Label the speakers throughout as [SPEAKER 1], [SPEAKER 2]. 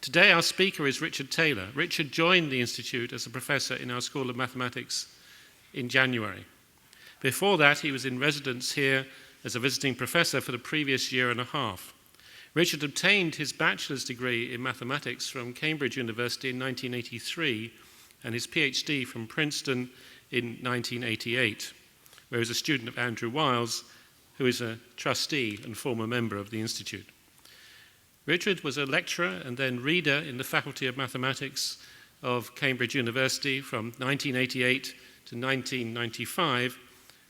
[SPEAKER 1] Today our speaker is Richard Taylor. Richard joined the Institute as a professor in our School of Mathematics in January. Before that, he was in residence here as a visiting professor for the previous year and a half. Richard obtained his bachelor's degree in mathematics from Cambridge University in 1983 and his PhD from Princeton in 1988, where he was a student of Andrew Wiles, who is a trustee and former member of the Institute. Richard was a lecturer and then reader in the Faculty of Mathematics of Cambridge University from 1988 to 1995,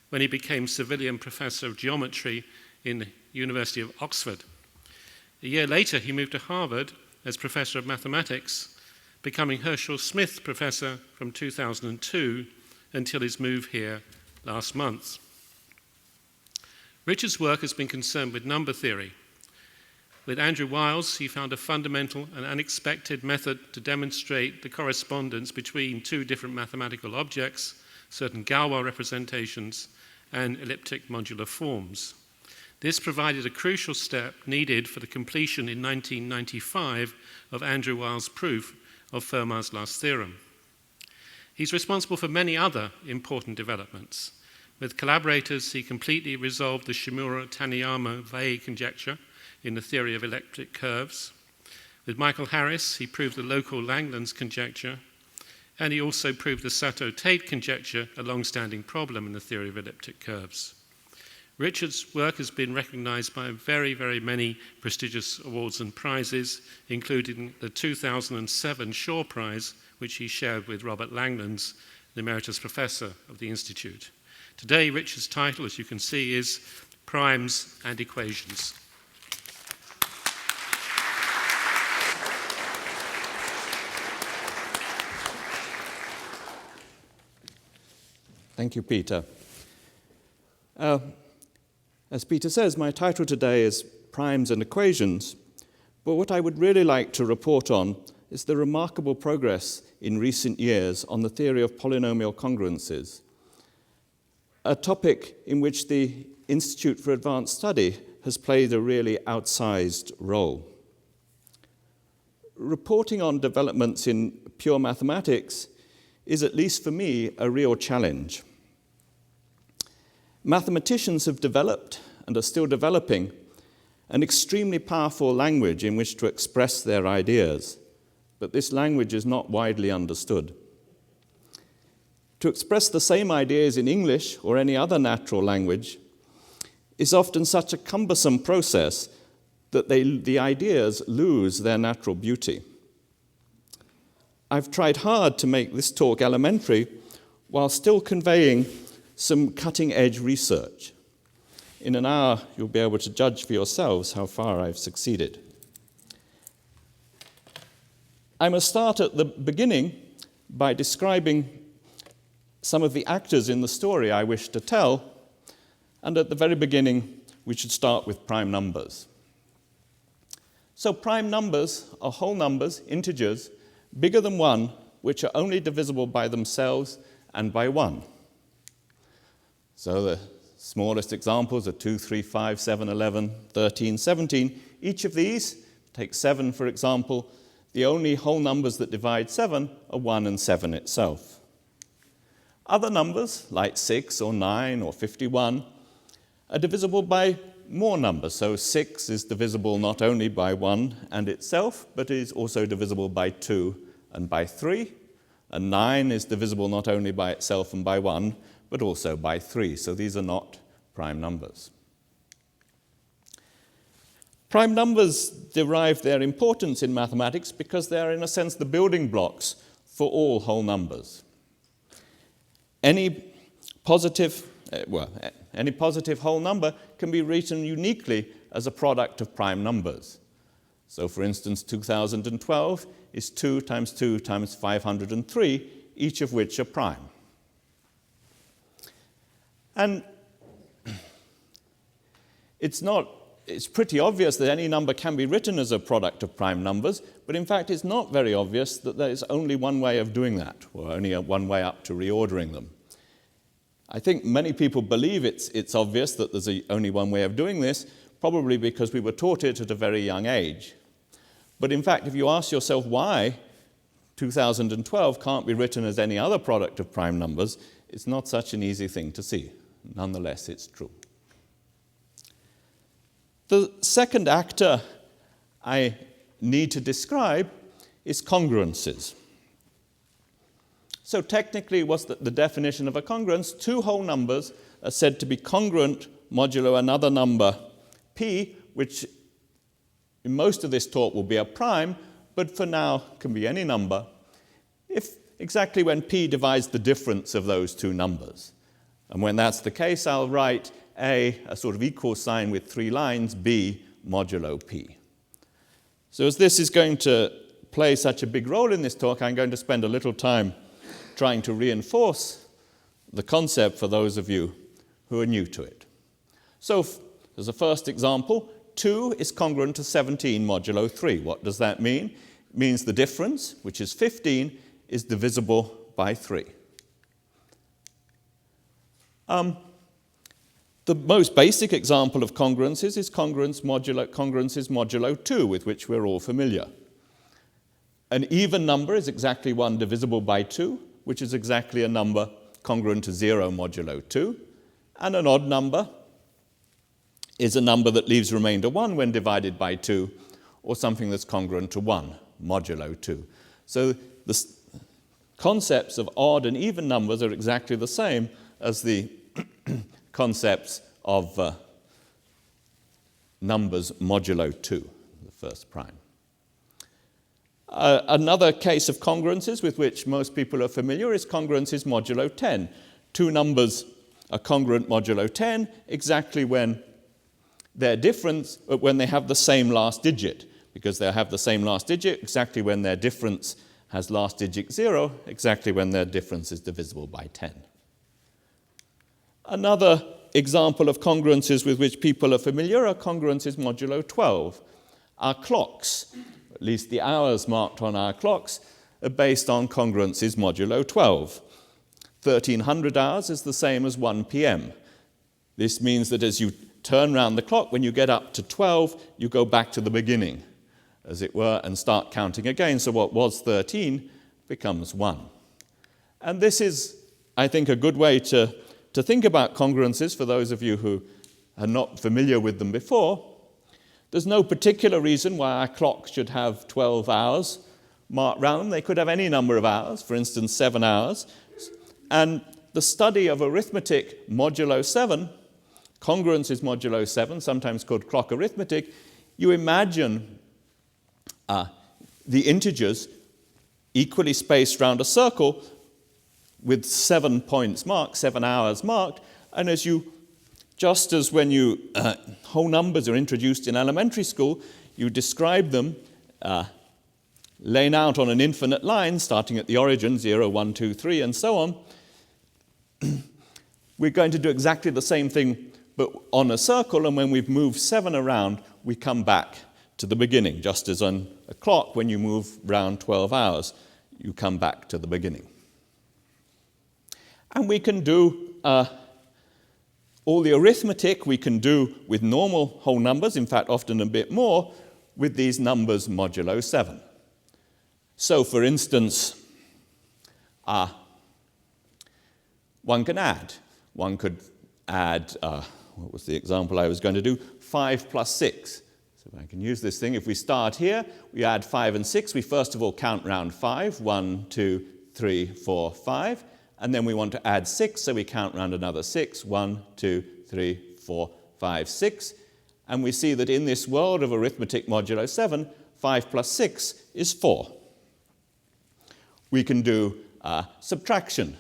[SPEAKER 1] when he became Savilian Professor of Geometry in the University of Oxford. A year later, he moved to Harvard as Professor of Mathematics, becoming Herschel Smith Professor from 2002 until his move here last month. Richard's work has been concerned with number theory. With Andrew Wiles, he found a fundamental and unexpected method to demonstrate the correspondence between two different mathematical objects, certain Galois representations, and elliptic modular forms. This provided a crucial step needed for the completion in 1995 of Andrew Wiles' proof of Fermat's last theorem. He's responsible for many other important developments. With collaborators, he completely resolved the Shimura-Taniyama-Weil conjecture in the theory of elliptic curves. With Michael Harris, he proved the local Langlands conjecture, and he also proved the Sato-Tate conjecture, a long-standing problem in the theory of elliptic curves. Richard's work has been recognized by very, very many prestigious awards and prizes, including the 2007 Shaw Prize, which he shared with Robert Langlands, the Emeritus Professor of the Institute. Today, Richard's title, as you can see, is Primes and Equations.
[SPEAKER 2] Thank you, Peter. As Peter says, my title today is Primes and Equations, but what I would really like to report on is the remarkable progress in recent years on the theory of polynomial congruences, a topic in which the Institute for Advanced Study has played a really outsized role. Reporting on developments in pure mathematics is, at least for me, a real challenge. Mathematicians have developed, and are still developing, an extremely powerful language in which to express their ideas, but this language is not widely understood. To express the same ideas in English or any other natural language is often such a cumbersome process that the ideas lose their natural beauty. I've tried hard to make this talk elementary while still conveying some cutting-edge research. In an hour, you'll be able to judge for yourselves how far I've succeeded. I must start at the beginning by describing some of the actors in the story I wish to tell, and at the very beginning, we should start with prime numbers. So prime numbers are whole numbers, integers, bigger than 1, which are only divisible by themselves and by 1. So the smallest examples are 2, 3, 5, 7, 11, 13, 17. Each of these, take 7 for example, the only whole numbers that divide 7 are 1 and 7 itself. Other numbers, like 6 or 9 or 51, are divisible by more numbers. So 6 is divisible not only by 1 and itself, but is also divisible by 2 and by 3. And 9 is divisible not only by itself and by 1, but also by 3. So these are not prime numbers. Prime numbers derive their importance in mathematics because they are, in a sense, the building blocks for all whole numbers. Any positive whole number can be written uniquely as a product of prime numbers. So, for instance, 2012 is 2 times 2 times 503, each of which are prime. And it's pretty obvious that any number can be written as a product of prime numbers, but in fact it's not very obvious that there is only one way of doing that, or only one way up to reordering them. I think many people believe it's obvious that there's only one way of doing this, probably because we were taught it at a very young age. But in fact, if you ask yourself why 2012 can't be written as any other product of prime numbers, it's not such an easy thing to see. Nonetheless, it's true. The second actor I need to describe is congruences. So technically, what's the definition of a congruence? Two whole numbers are said to be congruent modulo another number p, which in most of this talk will be a prime, but for now can be any number, if exactly when p divides the difference of those two numbers. And when that's the case, I'll write a sort of equal sign with three lines, b modulo p. So as this is going to play such a big role in this talk, I'm going to spend a little time trying to reinforce the concept for those of you who are new to it. So as a first example, 2 is congruent to 17 modulo 3. What does that mean? It means the difference, which is 15, is divisible by 3. The most basic example of congruences is congruences modulo 2, with which we're all familiar. An even number is exactly 1 divisible by 2, which is exactly a number congruent to 0 modulo 2. And an odd number is a number that leaves remainder 1 when divided by 2, or something that's congruent to 1 modulo 2. So the concepts of odd and even numbers are exactly the same as the concepts of numbers modulo 2, the first prime. Another case of congruences with which most people are familiar is congruences modulo 10. Two numbers are congruent modulo 10 exactly when their difference, when they have the same last digit, because they'll have the same last digit exactly when their difference has last digit 0, exactly when their difference is divisible by 10. Another example of congruences with which people are familiar are congruences modulo 12. Our clocks, at least the hours marked on our clocks, are based on congruences modulo 12. 1300 hours is the same as 1 p.m. This means that as you turn round the clock, when you get up to 12, you go back to the beginning, as it were, and start counting again. So what was 13 becomes 1. And this is, I think, a good way to think about congruences for those of you who are not familiar with them before. There's no particular reason why our clock should have 12 hours marked round them. They could have any number of hours, for instance, 7 hours. And the study of arithmetic modulo 7, congruences modulo 7, sometimes called clock arithmetic, you imagine the integers equally spaced round a circle with 7 points marked, 7 hours marked, and as you, just as when you whole numbers are introduced in elementary school, you describe them laying out on an infinite line, starting at the origin, 0, 1, 2, 3, and so on. We're going to do exactly the same thing, but on a circle, and when we've moved 7 around, we come back to the beginning, just as on a clock, when you move round 12 hours, you come back to the beginning. And we can do all the arithmetic we can do with normal whole numbers, in fact, often a bit more, with these numbers modulo 7. So, for instance, one can add. One could add, what was the example I was going to do? 5 plus 6. So if I can use this thing, if we start here, we add 5 and 6. We first of all count round 5. 1, 2, 3, 4, 5. And then we want to add 6, so we count round another 6. 1, 2, 3, 4, 5, 6. And we see that in this world of arithmetic modulo 7, 5 plus 6 is 4. We can do subtraction.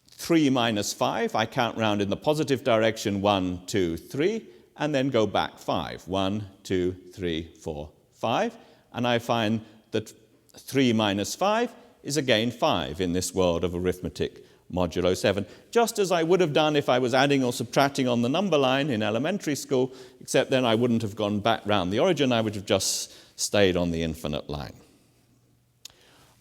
[SPEAKER 2] 3 minus 5, I count round in the positive direction, 1, 2, 3, and then go back 5. 1, 2, 3, 4, 5. And I find that 3 minus 5 is again 5 in this world of arithmetic modulo 7, just as I would have done if I was adding or subtracting on the number line in elementary school, except then I wouldn't have gone back round the origin, I would have just stayed on the infinite line.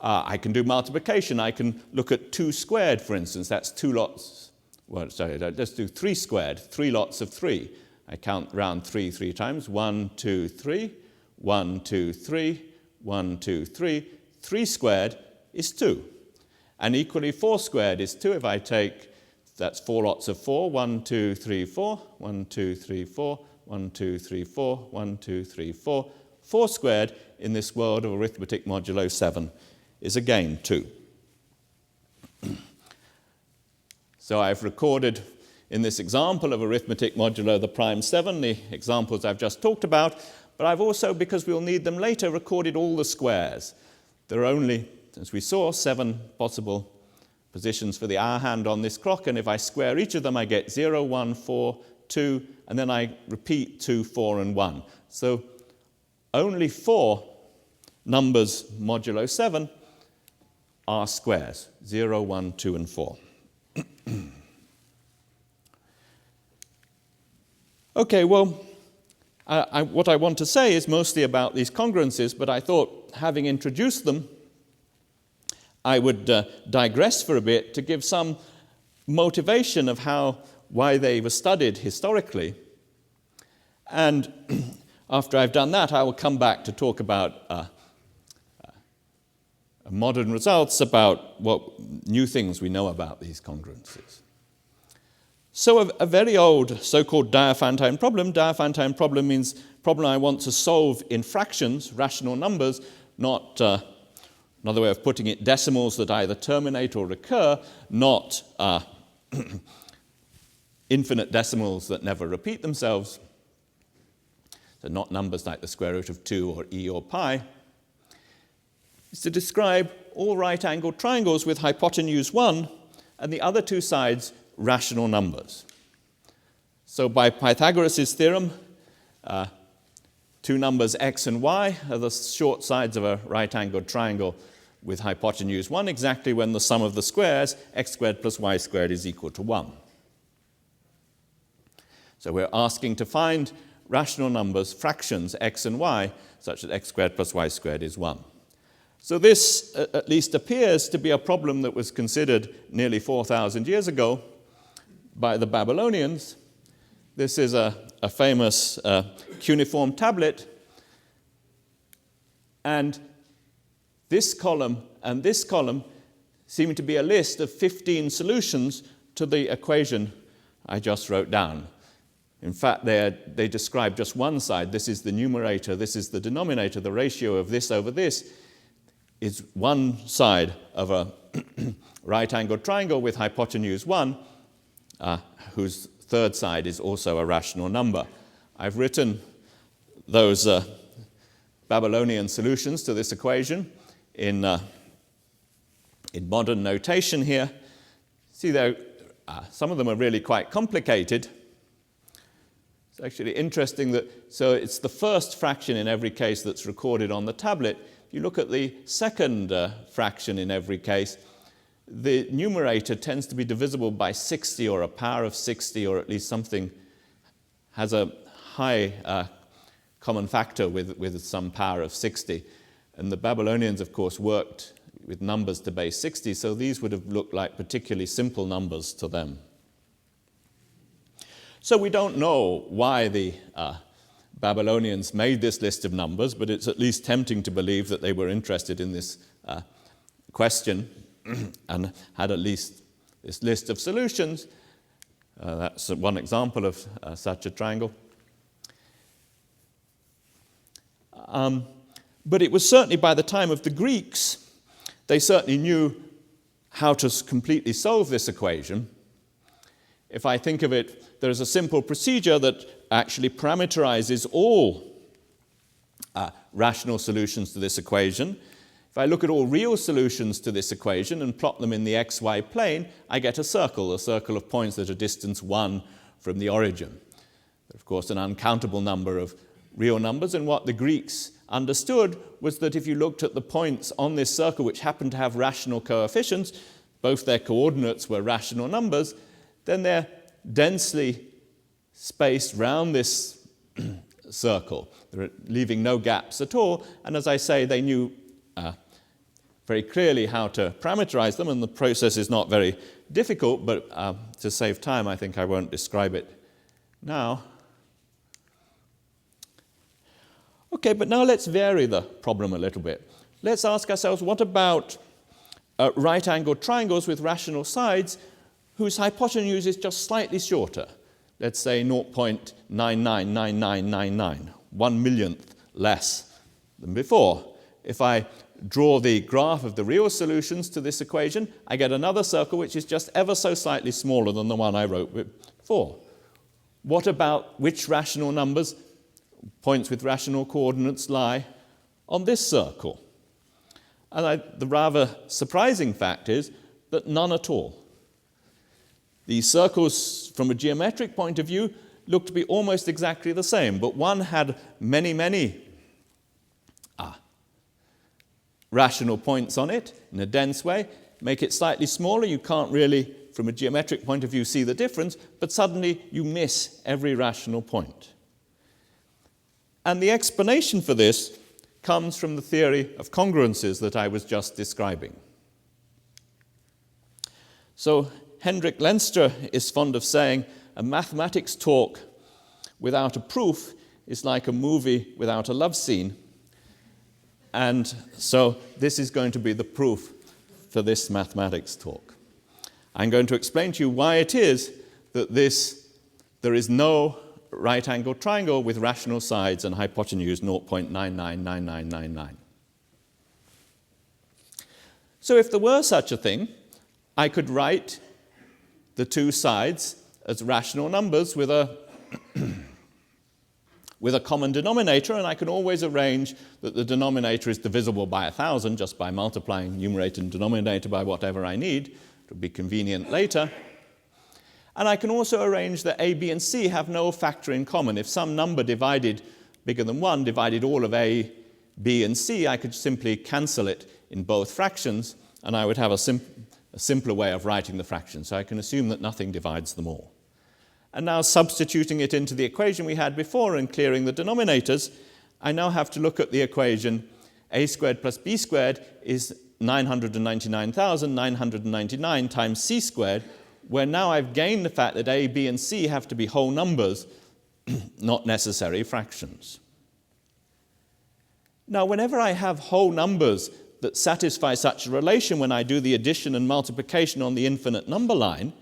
[SPEAKER 2] I can do multiplication. I can look at 2 squared, for instance. That's 2 lots. Well, sorry, let's do 3 squared, 3 lots of 3. I count round 3 times. 1, 2, 3. 1, 2, 3, 1, 2, 3. 3 squared is 2. And equally 4 squared is 2 if I take, that's 4 lots of 4, 1, 2, 3, 4, 1, 2, 3, 4, 1, 2, 3, 4, 1, 2, 3, 4. 4 squared in this world of arithmetic modulo 7 is again 2. So I've recorded in this example of arithmetic modulo the prime 7, the examples I've just talked about, but I've also, because we'll need them later, recorded all the squares. There are only, as we saw, 7 possible positions for the hour hand on this clock, and if I square each of them, I get 0, 1, 4, 2, and then I repeat 2, 4, and 1. So only 4 numbers modulo 7 are squares, 0, 1, 2, and 4. Okay, well, what I want to say is mostly about these congruences, but I thought, having introduced them, I would digress for a bit to give some motivation of why they were studied historically. And after I've done that, I will come back to talk about modern results, about what new things we know about these congruences. So a very old so-called Diophantine problem means problem I want to solve in fractions, rational numbers, not, another way of putting it, decimals that either terminate or recur, not infinite decimals that never repeat themselves. So not numbers like the square root of 2 or e or pi. Is to describe all right-angled triangles with hypotenuse 1 and the other two sides rational numbers. So by Pythagoras' theorem, two numbers x and y are the short sides of a right-angled triangle with hypotenuse 1 exactly when the sum of the squares, x squared plus y squared, is equal to 1. So we're asking to find rational numbers, fractions, x and y, such that x squared plus y squared is 1. So this at least appears to be a problem that was considered nearly 4,000 years ago by the Babylonians. This is a famous cuneiform tablet. And this column and this column seem to be a list of 15 solutions to the equation I just wrote down. In fact, they describe just one side. This is the numerator, this is the denominator. The ratio of this over this is one side of a right-angled triangle with hypotenuse 1, whose third side is also a rational number. I've written those Babylonian solutions to this equation in modern notation here. See, some of them are really quite complicated. It's actually interesting that, so it's the first fraction in every case that's recorded on the tablet. If you look at the second fraction in every case, the numerator tends to be divisible by 60 or a power of 60, or at least something has a high common factor with some power of 60. And the Babylonians, of course, worked with numbers to base 60, so these would have looked like particularly simple numbers to them. So we don't know why the Babylonians made this list of numbers, but it's at least tempting to believe that they were interested in this question and had at least this list of solutions. That's one example of such a triangle. But it was certainly by the time of the Greeks, they certainly knew how to completely solve this equation. If I think of it, there's a simple procedure that actually parameterizes all rational solutions to this equation. If I look at all real solutions to this equation and plot them in the xy plane, I get a circle of points at a distance 1 from the origin. Of course, an uncountable number of real numbers, and what the Greeks understood was that if you looked at the points on this circle which happened to have rational coefficients, both their coordinates were rational numbers, then they're densely spaced round this circle. They're leaving no gaps at all, and as I say, they knew very clearly how to parameterize them, and the process is not very difficult, but to save time, I think I won't describe it now. Okay, but now let's vary the problem a little bit. Let's ask ourselves, what about right-angled triangles with rational sides whose hypotenuse is just slightly shorter? Let's say 0.999999, 1/1,000,000th less than before. If I draw the graph of the real solutions to this equation, I get another circle which is just ever so slightly smaller than the one I wrote before. What about which rational numbers, points with rational coordinates, lie on this circle? And the rather surprising fact is that none at all. These circles, from a geometric point of view, look to be almost exactly the same, but one had many rational points on it in a dense way. Make it slightly smaller, you can't really, from a geometric point of view, see the difference, but suddenly you miss every rational point. And the explanation for this comes from the theory of congruences that I was just describing. So Hendrik Lenstra is fond of saying a mathematics talk without a proof is like a movie without a love scene. And so this is going to be the proof for this mathematics talk. I'm going to explain to you why it is that there is no right-angled triangle with rational sides and hypotenuse 0.999999. So if there were such a thing, I could write the two sides as rational numbers with a common denominator, and I can always arrange that the denominator is divisible by 1,000 just by multiplying numerator and denominator by whatever I need. It would be convenient later. And I can also arrange that A, B, and C have no factor in common. If some number divided bigger than 1 divided all of A, B, and C, I could simply cancel it in both fractions, and I would have a simpler way of writing the fraction. So I can assume that nothing divides them all. And now substituting it into the equation we had before and clearing the denominators, I now have to look at the equation a squared plus b squared is 999,999 times c squared, where now I've gained the fact that a, b, and c have to be whole numbers, not necessary fractions. Now, whenever I have whole numbers that satisfy such a relation when I do the addition and multiplication on the infinite number line,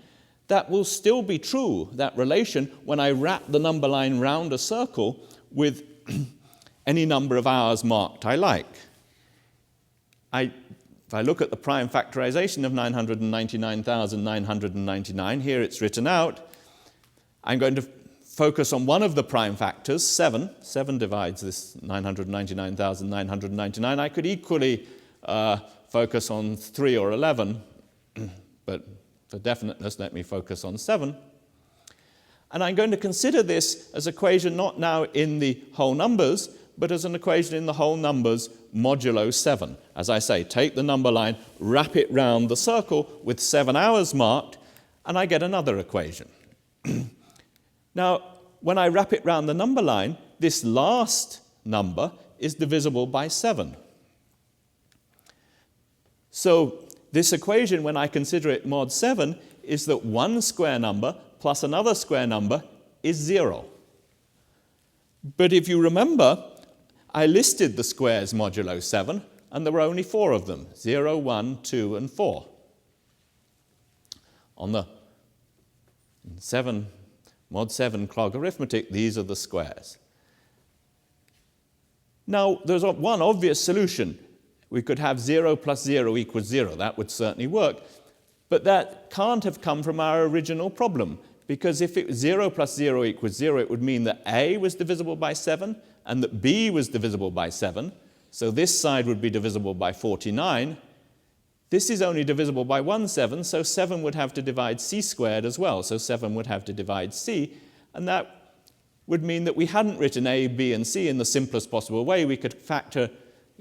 [SPEAKER 2] that will still be true, that relation, when I wrap the number line round a circle with any number of hours marked I like. If I look at the prime factorization of 999,999, here it's written out, I'm going to focus on one of the prime factors, 7. 7 divides this 999,999. I could equally focus on 3 or 11, but for definiteness, let me focus on 7. And I'm going to consider this as an equation not now in the whole numbers, but as an equation in the whole numbers modulo 7. As I say, take the number line, wrap it round the circle with 7 hours marked, and I get another equation. Now, when I wrap it round the number line, this last number is divisible by 7. So this equation, when I consider it mod 7, is that one square number plus another square number is 0. But if you remember, I listed the squares modulo 7, and there were only 4 of them, 0, 1, 2, and 4. On the mod 7 clog arithmetic, these are the squares. Now, there's one obvious solution. We could have 0 plus 0 equals 0. That would certainly work. But that can't have come from our original problem, because if it was 0 plus 0 equals 0, it would mean that A was divisible by 7 and that B was divisible by 7. So this side would be divisible by 49. This is only divisible by 1 7, so 7 would have to divide c squared as well. So 7 would have to divide c, and that would mean that we hadn't written A, B, and C in the simplest possible way. We could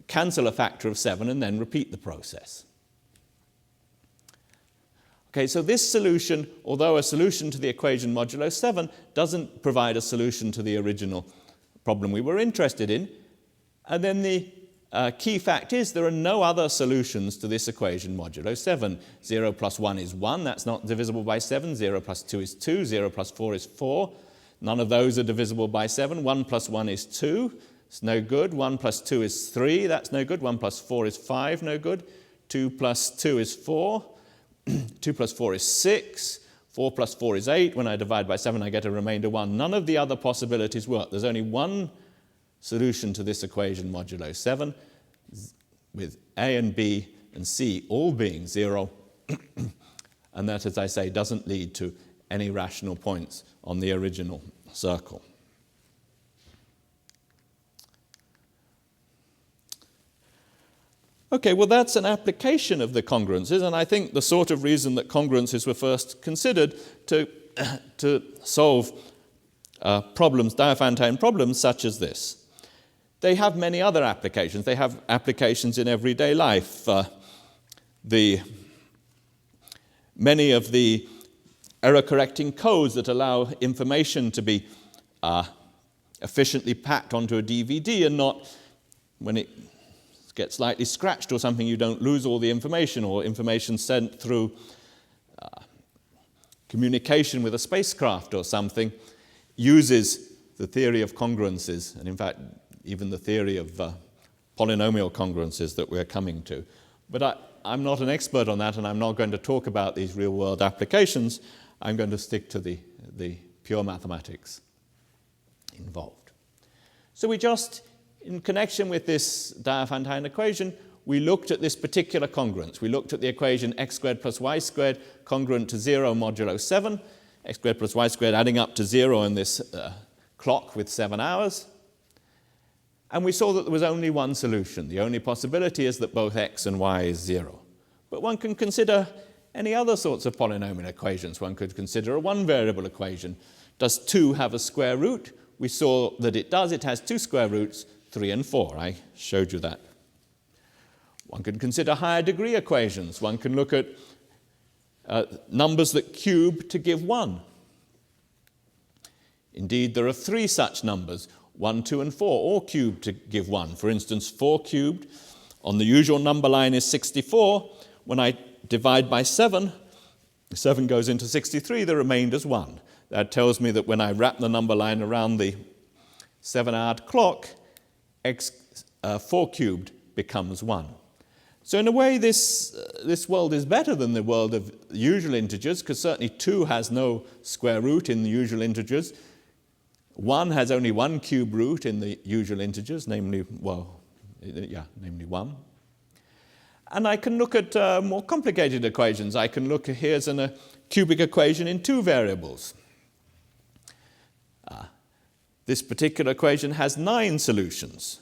[SPEAKER 2] cancel a factor of 7 and then repeat the process. Okay, so this solution, although a solution to the equation modulo 7, doesn't provide a solution to the original problem we were interested in. And then the key fact is there are no other solutions to this equation modulo 7. 0 plus 1 is 1, that's not divisible by 7. 0 plus 2 is 2. 0 plus 4 is 4. None of those are divisible by 7. 1 plus 1 is 2. It's no good. 1 plus 2 is 3. That's no good. 1 plus 4 is 5. No good. 2 plus 2 is 4. 2 plus 4 is 6. 4 plus 4 is 8. When I divide by 7, I get a remainder 1. None of the other possibilities work. There's only one solution to this equation modulo 7, with A and B and C all being 0. And that, as I say, doesn't lead to any rational points on the original circle. Okay, well, that's an application of the congruences, and I think the sort of reason that congruences were first considered to solve problems, Diophantine problems such as this. They have many other applications. They have applications in everyday life. Many of the error-correcting codes that allow information to be efficiently packed onto a DVD and not, when it gets slightly scratched or something, you don't lose all the information, or information sent through communication with a spacecraft or something, uses the theory of congruences, and in fact, even the theory of polynomial congruences that we're coming to. But I'm not an expert on that, and I'm not going to talk about these real-world applications. I'm going to stick to the pure mathematics involved. So we just, in connection with this Diophantine equation, we looked at this particular congruence. We looked at the equation x squared plus y squared congruent to 0 modulo 7, x squared plus y squared adding up to 0 in this clock with 7 hours. And we saw that there was only one solution. The only possibility is that both x and y is 0. But one can consider any other sorts of polynomial equations. One could consider a one-variable equation. Does 2 have a square root? We saw that it does. It has 2 square roots, 3 and 4. I showed you that. One can consider higher degree equations. One can look at numbers that cube to give 1. Indeed, there are 3 such numbers, 1, 2, and 4, all cubed to give 1. For instance, 4 cubed on the usual number line is 64. When I divide by 7, 7 goes into 63, the remainder is 1. That tells me that when I wrap the number line around the 7-hour clock, 4 cubed becomes 1. So in a way, this world is better than the world of usual integers, because certainly 2 has no square root in the usual integers. 1 has only one cube root in the usual integers, namely 1. And I can look at more complicated equations. I can look, here's a cubic equation in 2 variables. This particular equation has 9 solutions,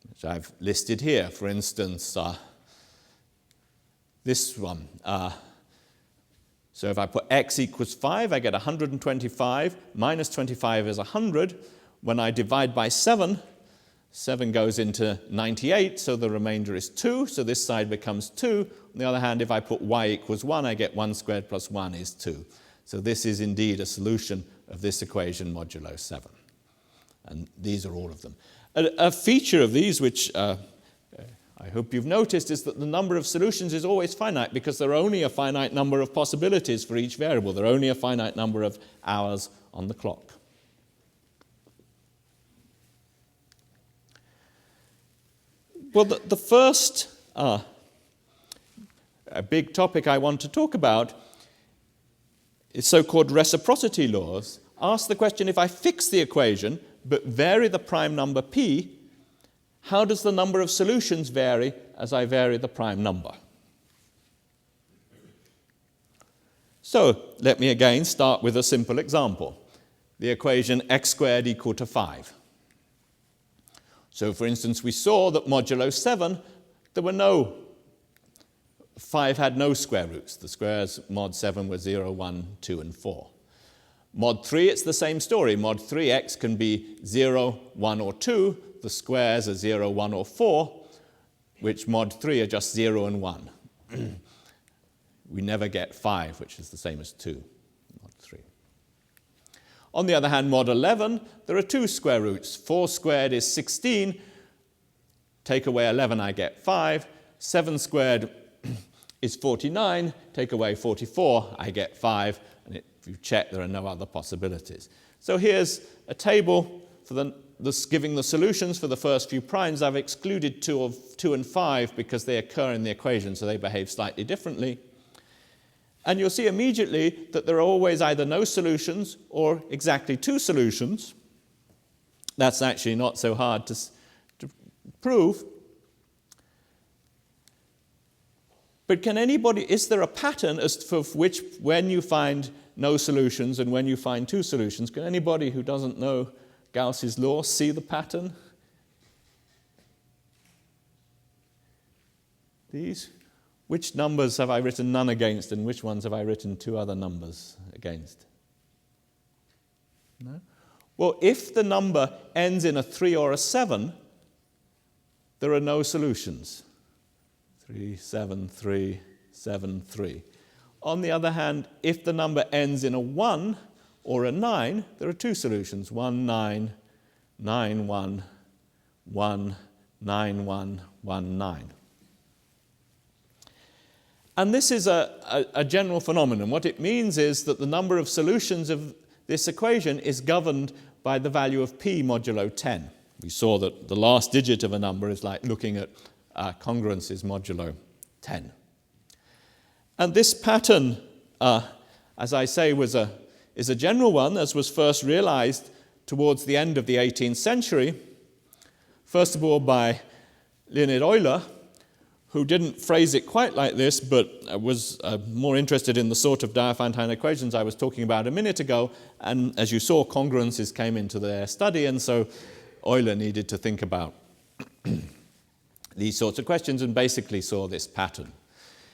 [SPEAKER 2] which I've listed here. For instance, this one. So if I put x equals 5, I get 125. Minus 25 is 100. When I divide by 7, 7 goes into 98, so the remainder is 2. So this side becomes 2. On the other hand, if I put y equals 1, I get 1 squared plus 1 is 2. So this is indeed a solution of this equation modulo 7. And these are all of them. A feature of these, which I hope you've noticed, is that the number of solutions is always finite, because there are only a finite number of possibilities for each variable. There are only a finite number of hours on the clock. Well, the first a big topic I want to talk about is so-called reciprocity laws. Ask the question, if I fix the equation but vary the prime number p, how does the number of solutions vary as I vary the prime number? So let me again start with a simple example. The equation x squared equal to 5. So for instance, we saw that modulo 7, there were no 5 had no square roots. The squares mod 7 were 0, 1, 2, and 4. Mod 3, it's the same story. Mod 3x can be 0, 1, or 2. The squares are 0, 1, or 4, which mod 3 are just 0 and 1. We never get 5, which is the same as 2, mod 3. On the other hand, mod 11, there are 2 square roots. 4 squared is 16. Take away 11, I get 5. 7 squared is 49. Take away 44, I get 5. And if you check, there are no other possibilities. So here's a table for the giving the solutions for the first few primes, I've excluded 2 and 5 because they occur in the equation, so they behave slightly differently. And you'll see immediately that there are always either no solutions or exactly 2 solutions. That's actually not so hard to prove. But is there a pattern as for which, when you find no solutions and when you find 2 solutions, can anybody who doesn't know Gauss's law see the pattern? These? Which numbers have I written none against and which ones have I written 2 other numbers against? No? Well, if the number ends in a 3 or a 7, there are no solutions. 3, 7, 3, 7, 3. On the other hand, if the number ends in a 1 or a 9, there are 2 solutions. 1, 9, 9, 1, 1, 9, 1, 1, 9. And this is a general phenomenon. What it means is that the number of solutions of this equation is governed by the value of p modulo 10. We saw that the last digit of a number is like looking at congruences modulo 10. And this pattern, as I say, is a general one, as was first realized towards the end of the 18th century, first of all by Leonhard Euler, who didn't phrase it quite like this, but was more interested in the sort of Diophantine equations I was talking about a minute ago. And as you saw, congruences came into their study, and so Euler needed to think about these sorts of questions and basically saw this pattern.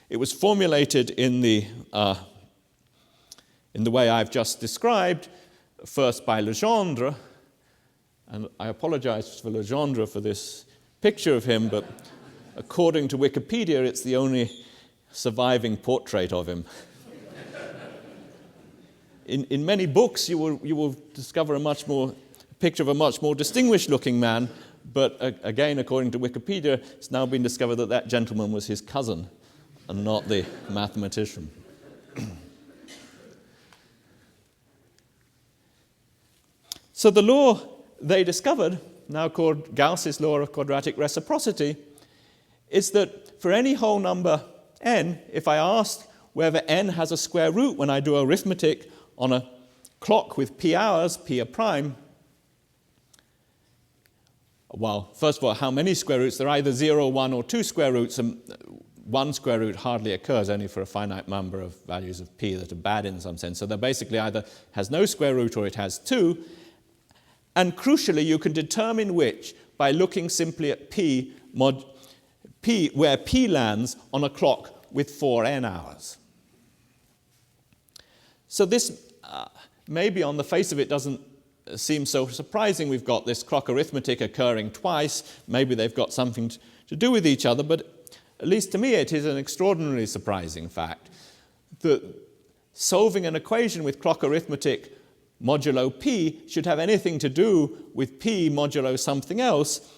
[SPEAKER 2] It was formulated in the way I've just described, first by Legendre, and I apologize for Legendre for this picture of him, but according to Wikipedia, it's the only surviving portrait of him. In many books, you will discover a picture of a much more distinguished-looking man, but again, according to Wikipedia, it's now been discovered that that gentleman was his cousin and not the mathematician. So the law they discovered, now called Gauss's law of quadratic reciprocity, is that for any whole number n, if I ask whether n has a square root when I do arithmetic on a clock with p hours, p a prime, well, first of all, how many square roots? There are either 0, 1, or 2 square roots, and 1 square root hardly occurs, only for a finite number of values of p that are bad in some sense. So that basically either has no square root or it has 2. And crucially, you can determine which by looking simply at p, where p lands on a clock with 4n hours. So this maybe on the face of it doesn't seem so surprising. We've got this clock arithmetic occurring twice. Maybe they've got something to do with each other, but at least to me it is an extraordinarily surprising fact that solving an equation with clock arithmetic modulo p should have anything to do with p modulo something else.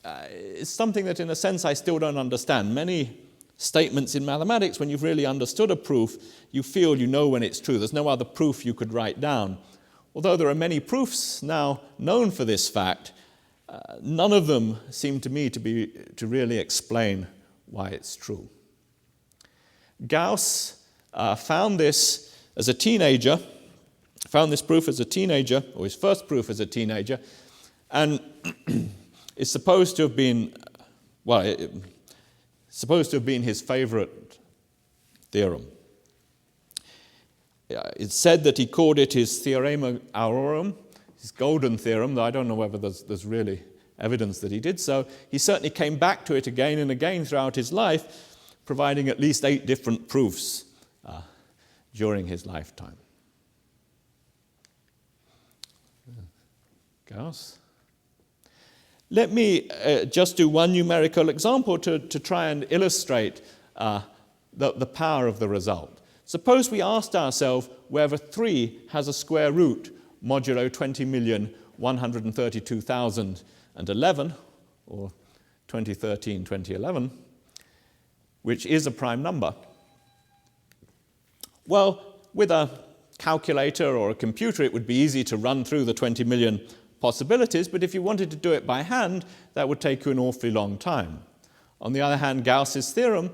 [SPEAKER 2] It's something that in a sense I still don't understand. Many statements in mathematics, when you've really understood a proof, you feel you know when it's true. There's no other proof you could write down. Although there are many proofs now known for this fact, none of them seem to me to really explain why it's true. Gauss found this as a teenager, found this proof as a teenager, or his first proof as a teenager, and is supposed to have been, his favorite theorem. It's said that he called it his theorem aurorum, his golden theorem, though I don't know whether there's really evidence that he did so. He certainly came back to it again and again throughout his life, providing at least 8 different proofs during his lifetime. Gauss. Let me just do one numerical example to try and illustrate the power of the result. Suppose we asked ourselves whether 3 has a square root modulo 20,132,011, or 2013, 2011, which is a prime number. Well, with a calculator or a computer, it would be easy to run through the 20 million possibilities, but if you wanted to do it by hand, that would take you an awfully long time. On the other hand, Gauss's theorem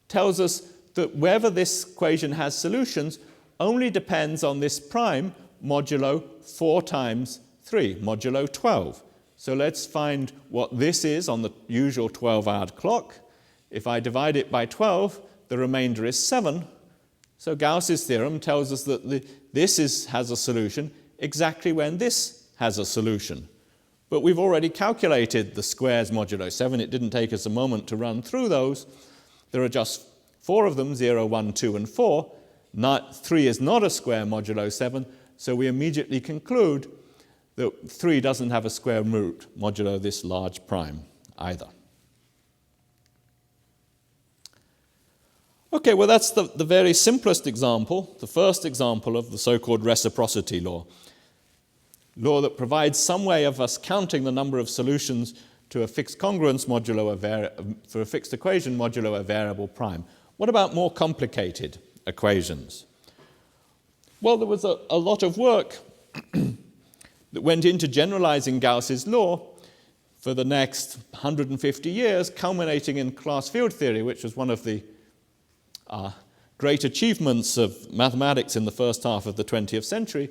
[SPEAKER 2] tells us that wherever this equation has solutions only depends on this prime modulo 4 times 3, modulo 12. So let's find what this is on the usual 12-hour clock. If I divide it by 12, the remainder is 7. So Gauss's theorem tells us that this has a solution exactly when this has a solution. But we've already calculated the squares modulo 7. It didn't take us a moment to run through those. There are just 4 of them, 0, 1, 2, and 4. 3 is not a square modulo 7, so we immediately conclude that 3 doesn't have a square root modulo this large prime either. Okay, well that's the very simplest example, the first example of the so-called reciprocity law that provides some way of us counting the number of solutions to a fixed congruence modulo for a fixed equation modulo a variable prime. What about more complicated equations? Well, there was a lot of work that went into generalizing Gauss's law for the next 150 years, culminating in class field theory, which was one of the great achievements of mathematics in the first half of the 20th century,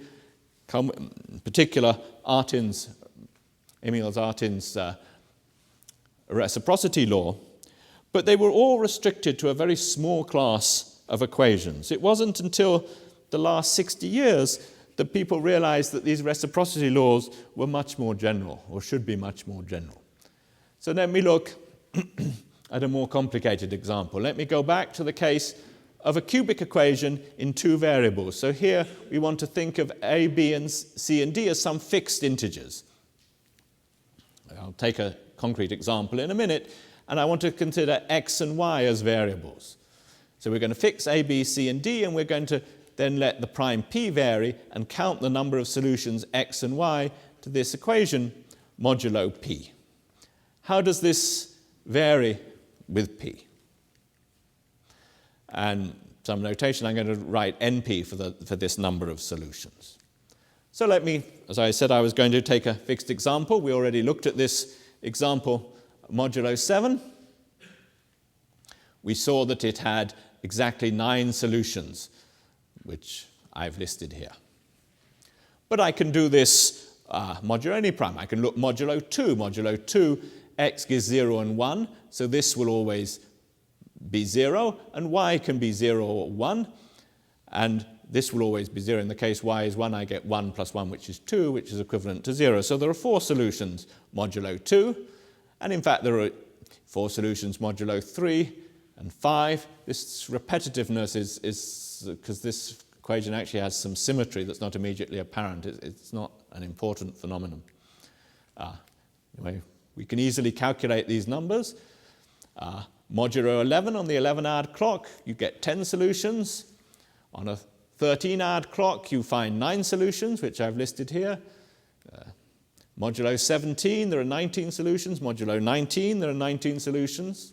[SPEAKER 2] in particular Emil Artin's reciprocity law. But they were all restricted to a very small class of equations. It wasn't until the last 60 years that people realized that these reciprocity laws were much more general, or should be much more general. So let me look at a more complicated example. Let me go back to the case of a cubic equation in 2 variables. So here we want to think of a, b, and c and d as some fixed integers. I'll take a concrete example in a minute, and I want to consider x and y as variables. So we're going to fix a, b, c, and d, and we're going to then let the prime p vary and count the number of solutions x and y to this equation modulo p. How does this vary with p? And some notation, I'm going to write np for this number of solutions. So let me, as I said, I was going to take a fixed example. We already looked at this example modulo 7. We saw that it had exactly 9 solutions, which I've listed here. But I can do this modulo any prime. I can look modulo 2. Modulo 2, x gives 0 and 1, so this will always be 0, and y can be 0 or 1, and this will always be 0. In the case y is 1, I get 1 plus 1, which is 2, which is equivalent to 0. So there are 4 solutions modulo 2, and in fact there are 4 solutions modulo 3 and 5. This repetitiveness is because this equation actually has some symmetry that's not immediately apparent. It's not an important phenomenon. Anyway, we can easily calculate these numbers. Modulo 11 on the 11-hour clock, you get 10 solutions. On a 13-hour clock, you find 9 solutions, which I've listed here. Modulo 17, there are 19 solutions. Modulo 19, there are 19 solutions.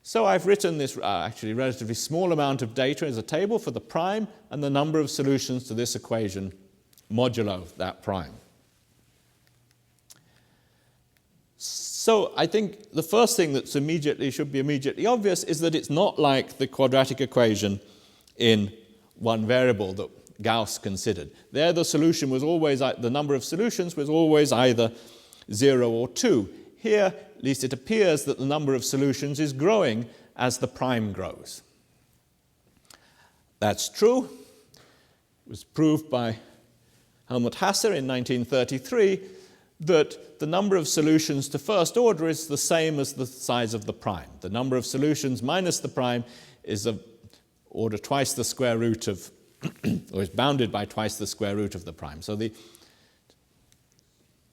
[SPEAKER 2] So I've written this actually relatively small amount of data as a table for the prime and the number of solutions to this equation modulo that prime. So I think the first thing that should be immediately obvious is that it's not like the quadratic equation in one variable that Gauss considered. There the solution was always, the number of solutions was always either 0 or 2. Here, at least it appears that the number of solutions is growing as the prime grows. That's true. It was proved by Helmut Hasse in 1933 that the number of solutions to first order is the same as the size of the prime. The number of solutions minus the prime is of order twice the square root of, or is bounded by twice the square root of the prime. So the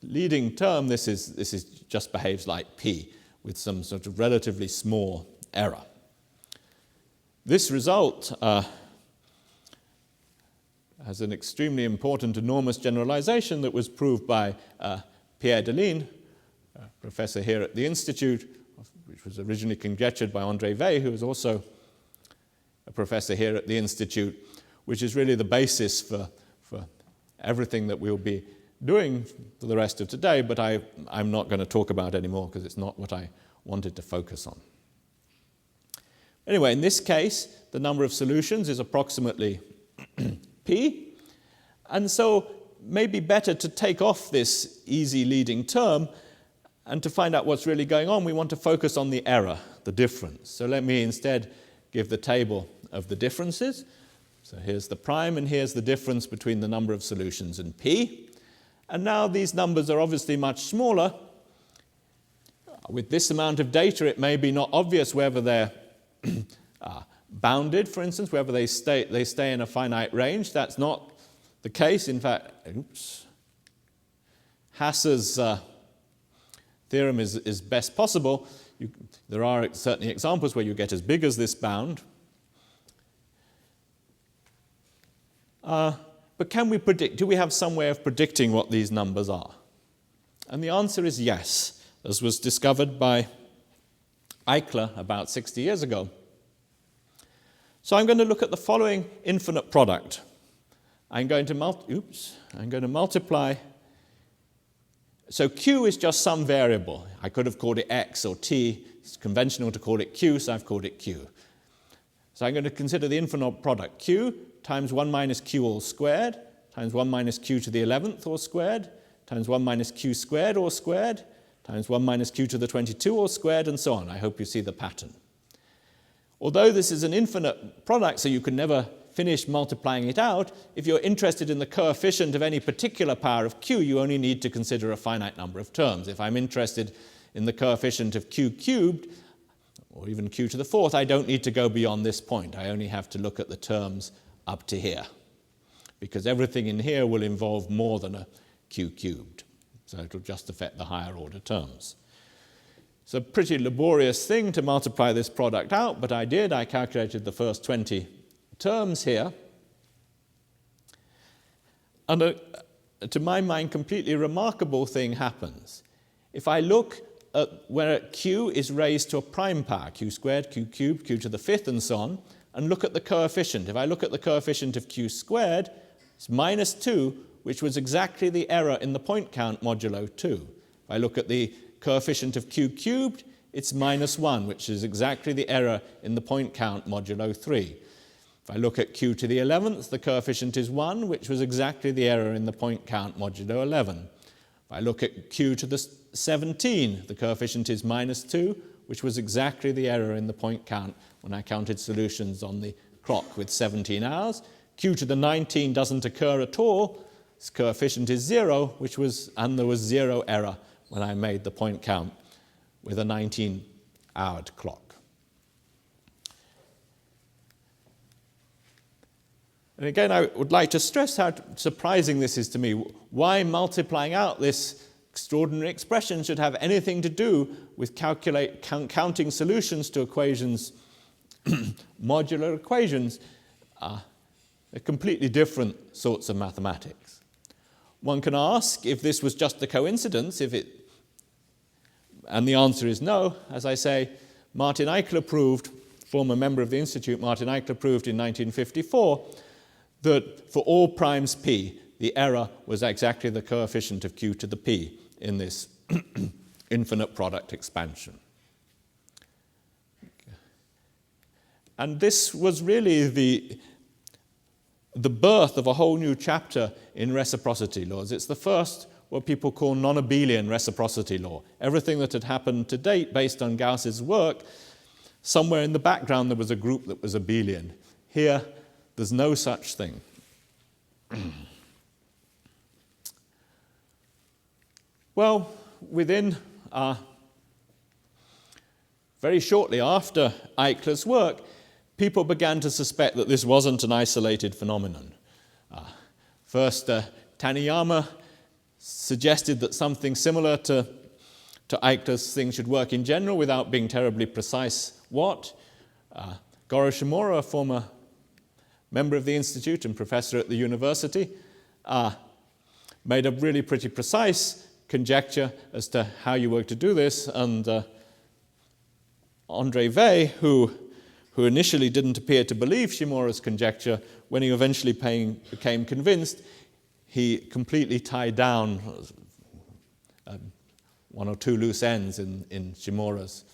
[SPEAKER 2] leading term, this is just behaves like p with some sort of relatively small error. This result has an extremely important, enormous generalization that was proved by Pierre Deline, a professor here at the Institute, which was originally conjectured by André Weil, who was also a professor here at the Institute, which is really the basis for everything that we'll be doing for the rest of today, but I'm not going to talk about anymore because it's not what I wanted to focus on. Anyway, in this case, the number of solutions is approximately p, and so maybe better to take off this easy leading term, and to find out what's really going on, we want to focus on the error, the difference. So let me instead give the table of the differences. So here's the prime, and here's the difference between the number of solutions and p. And now these numbers are obviously much smaller. With this amount of data, it may be not obvious whether they're bounded, for instance, whether they stay in a finite range. That's not the case. In fact, Hass's theorem is best possible. There are certainly examples where you get as big as this bound. But can we predict? Do we have some way of predicting what these numbers are? And the answer is yes, as was discovered by Eichler about 60 years ago. So I'm going to look at the following infinite product. I'm going to multiply. So q is just some variable. I could have called it x or t. It's conventional to call it q, so I've called it q. So I'm going to consider the infinite product q times 1 minus q all squared, times 1 minus q to the 11th all squared, times 1 minus q squared all squared, times 1 minus q to the 22 all squared, and so on. I hope you see the pattern. Although this is an infinite product, so you can never finish multiplying it out, if you're interested in the coefficient of any particular power of q, you only need to consider a finite number of terms. If I'm interested in the coefficient of q cubed, or even q to the 4th, I don't need to go beyond this point. I only have to look at the terms up to here, because everything in here will involve more than a q cubed. So it will just affect the higher order terms. It's a pretty laborious thing to multiply this product out, but I did. I calculated the first 20 terms here. And to my mind, completely remarkable thing happens. If I look at where q is raised to a prime power, q squared, q cubed, q to the 5th, and so on, and look at the coefficient. If I look at the coefficient of q squared, it's minus 2, which was exactly the error in the point count modulo 2. If I look at the coefficient of q cubed, it's minus 1, which is exactly the error in the point count modulo 3. If I look at q to the 11th, the coefficient is 1, which was exactly the error in the point count modulo 11. If I look at q to the 17, the coefficient is minus 2, which was exactly the error in the point count when I counted solutions on the clock with 17 hours. Q to the 19 doesn't occur at all. Its coefficient is 0, and there was 0 error when I made the point count with a 19-houred clock. And again, I would like to stress how surprising this is to me. Why multiplying out this extraordinary expression should have anything to do with counting solutions to equations, modular equations. They're completely different sorts of mathematics. One can ask if this was just a coincidence, and the answer is no. As I say, Martin Eichler proved, former member of the Institute, Martin Eichler proved in 1954 that for all primes p, the error was exactly the coefficient of q to the p in this infinite product expansion. And this was really the birth of a whole new chapter in reciprocity laws. It's the first what people call non-abelian reciprocity law. Everything that had happened to date based on Gauss's work, somewhere in the background there was a group that was abelian. Here, there's no such thing. Well, very shortly after Eichler's work, people began to suspect that this wasn't an isolated phenomenon. First, Taniyama suggested that something similar to Eichler's thing should work in general without being terribly precise what. Goro Shimura, a former member of the Institute and professor at the university, made a really pretty precise conjecture as to how you were to do this, and André Weil, who initially didn't appear to believe Shimura's conjecture, when he eventually became convinced, he completely tied down one or two loose ends in Shimura's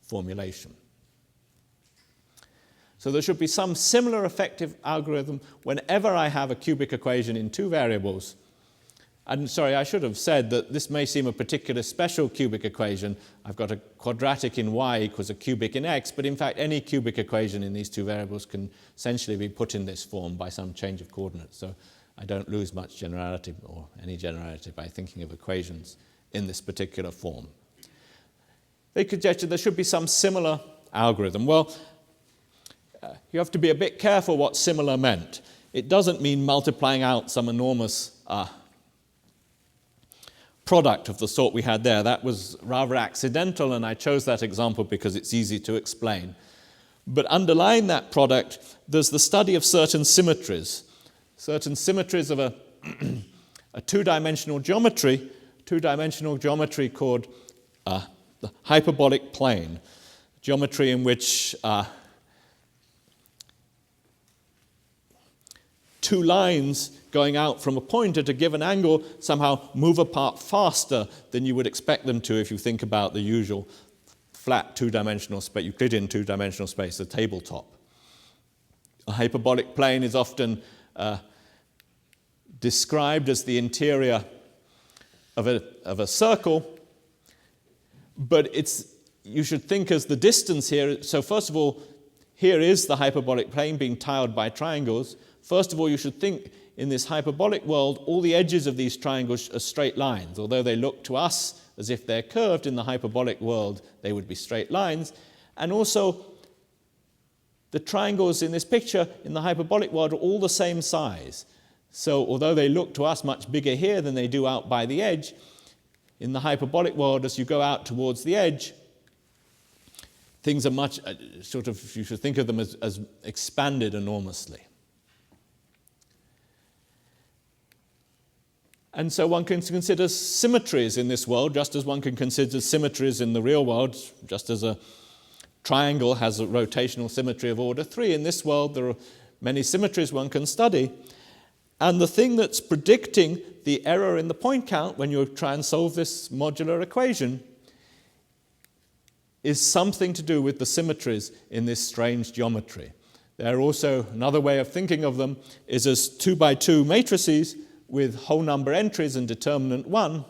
[SPEAKER 2] formulation. So there should be some similar effective algorithm whenever I have a cubic equation in two variables. And sorry, I should have said that this may seem a particular special cubic equation. I've got a quadratic in y equals a cubic in x, but in fact any cubic equation in these two variables can essentially be put in this form by some change of coordinates. So I don't lose much generality or any generality by thinking of equations in this particular form. They conjectured there should be some similar algorithm. Well, you have to be a bit careful what similar meant. It doesn't mean multiplying out some enormous product of the sort we had there. That was rather accidental, and I chose that example because it's easy to explain. But underlying that product, there's the study of certain symmetries of a two-dimensional geometry called the hyperbolic plane, geometry in which two lines going out from a point at a given angle somehow move apart faster than you would expect them to if you think about the usual flat two-dimensional space, Euclidean two-dimensional space, the tabletop. A hyperbolic plane is often described as the interior of a circle, but you should think as the distance here. So first of all, here is the hyperbolic plane being tiled by triangles. First of all, you should think in this hyperbolic world, all the edges of these triangles are straight lines. Although they look to us as if they're curved, in the hyperbolic world, they would be straight lines. And also, the triangles in this picture in the hyperbolic world are all the same size. So although they look to us much bigger here than they do out by the edge, in the hyperbolic world, as you go out towards the edge, things are much, you should think of them as expanded enormously. And so one can consider symmetries in this world, just as one can consider symmetries in the real world, just as a triangle has a rotational symmetry of order 3. In this world, there are many symmetries one can study. And the thing that's predicting the error in the point count when you try and solve this modular equation is something to do with the symmetries in this strange geometry. There are also, another way of thinking of them is as 2x2 matrices with whole number entries and determinant 1.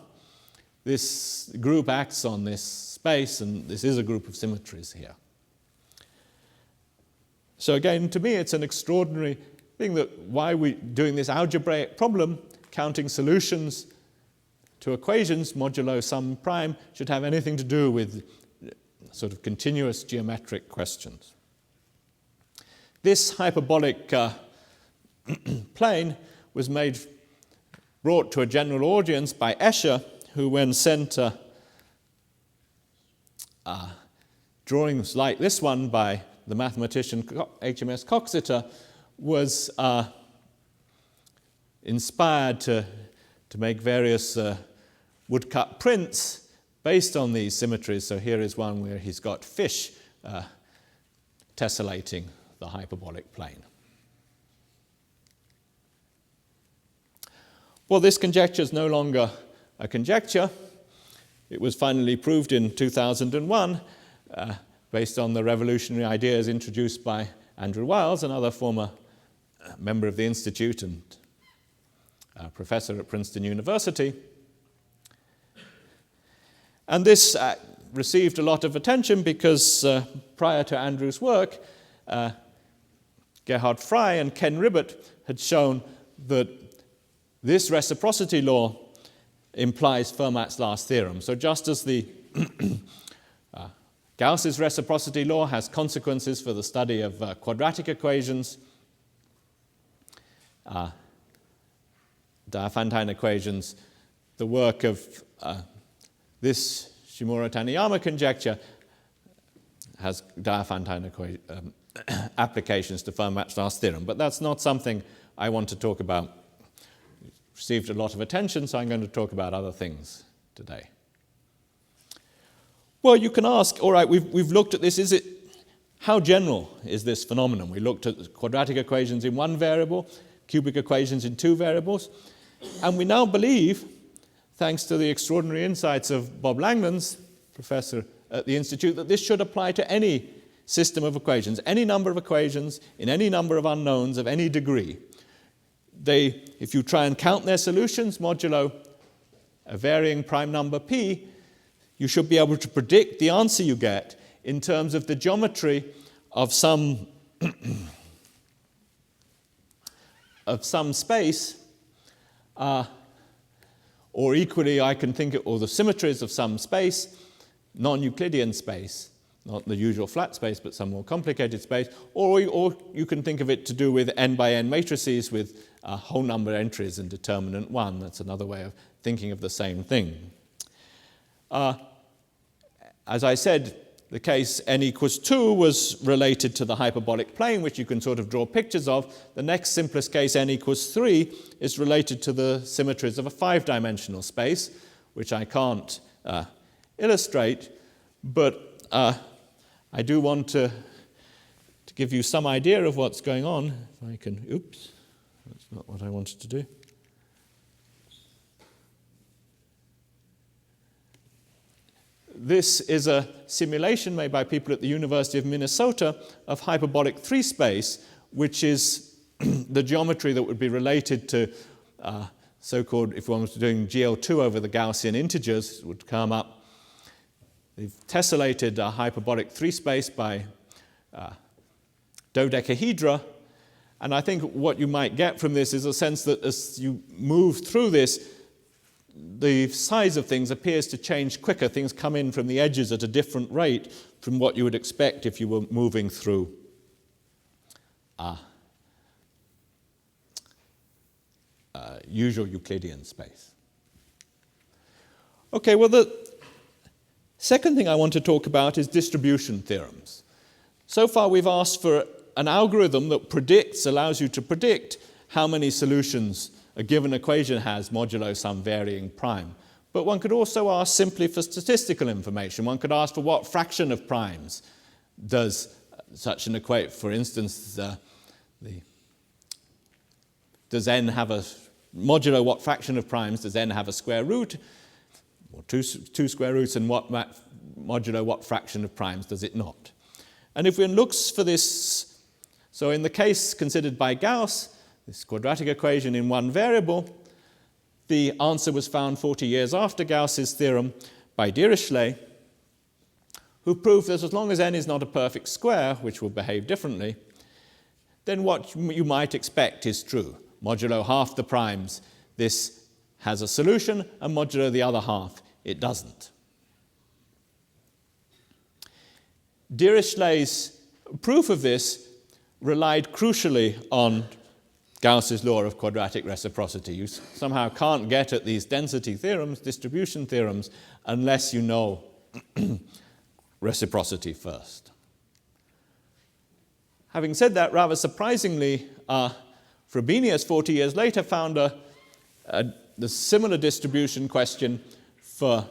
[SPEAKER 2] This group acts on this space, and this is a group of symmetries here. So again, to me, it's an extraordinary thing that why we're doing this algebraic problem, counting solutions to equations modulo some prime, should have anything to do with sort of continuous geometric questions. This hyperbolic plane was brought to a general audience by Escher, who when sent drawings like this one by the mathematician HMS Coxeter, was inspired to make various woodcut prints based on these symmetries. So here is one where he's got fish tessellating the hyperbolic plane. Well, this conjecture is no longer a conjecture. It was finally proved in 2001 based on the revolutionary ideas introduced by Andrew Wiles, another former member of the Institute and professor at Princeton University. And this received a lot of attention because prior to Andrew's work, Gerhard Frey and Ken Ribbett had shown that this reciprocity law implies Fermat's last theorem. So just as the Gauss's reciprocity law has consequences for the study of quadratic equations, Diophantine equations, the work of this Shimura-Taniyama conjecture has Diophantine applications to Fermat's last theorem. But that's not something I want to talk about. Received a lot of attention, so I'm going to talk about other things today. Well, you can ask, all right, we've looked at this, how general is this phenomenon? We looked at quadratic equations in one variable. cubic equations in 2 variables. And we now believe, thanks to the extraordinary insights of Bob Langlands, professor at the Institute, that this should apply to any system of equations, any number of equations in any number of unknowns of any degree. If you try and count their solutions modulo a varying prime number p, you should be able to predict the answer you get in terms of the geometry of some of some space, or equally I can think of, or the symmetries of some space, non-Euclidean space, not the usual flat space, but some more complicated space, or you can think of it to do with n by n matrices with a whole number of entries and determinant 1. That's another way of thinking of the same thing. As I said, the case n equals 2 was related to the hyperbolic plane, which you can sort of draw pictures of. The next simplest case, n equals 3, is related to the symmetries of a 5-dimensional space, which I can't illustrate, but I do want to give you some idea of what's going on. If I can, oops, that's not what I wanted to do. This is a simulation made by people at the University of Minnesota of hyperbolic 3 space, which is the geometry that would be related to so-called, if one was doing GL2 over the Gaussian integers, it would come up. They've tessellated a hyperbolic 3 space by dodecahedra, and I think what you might get from this is a sense that as you move through this, the size of things appears to change quicker. Things come in from the edges at a different rate from what you would expect if you were moving through usual Euclidean space. Okay, well, the second thing I want to talk about is distribution theorems. So far we've asked for an algorithm that allows you to predict how many solutions a given equation has modulo some varying prime. But one could also ask simply for statistical information. One could ask for what fraction of primes does such an equation. For instance, does n have a modulo what fraction of primes does n have a square root, or two square roots, and modulo what fraction of primes does it not? And if one looks for this, so in the case considered by Gauss, this quadratic equation in one variable, the answer was found 40 years after Gauss's theorem by Dirichlet, who proved that as long as n is not a perfect square, which will behave differently, then what you might expect is true. Modulo half the primes, this has a solution, and modulo the other half, it doesn't. Dirichlet's proof of this relied crucially on Gauss's law of quadratic reciprocity. You somehow can't get at these density theorems, distribution theorems, unless you know reciprocity first. Having said that, rather surprisingly, Frobenius 40 years later found the similar distribution question for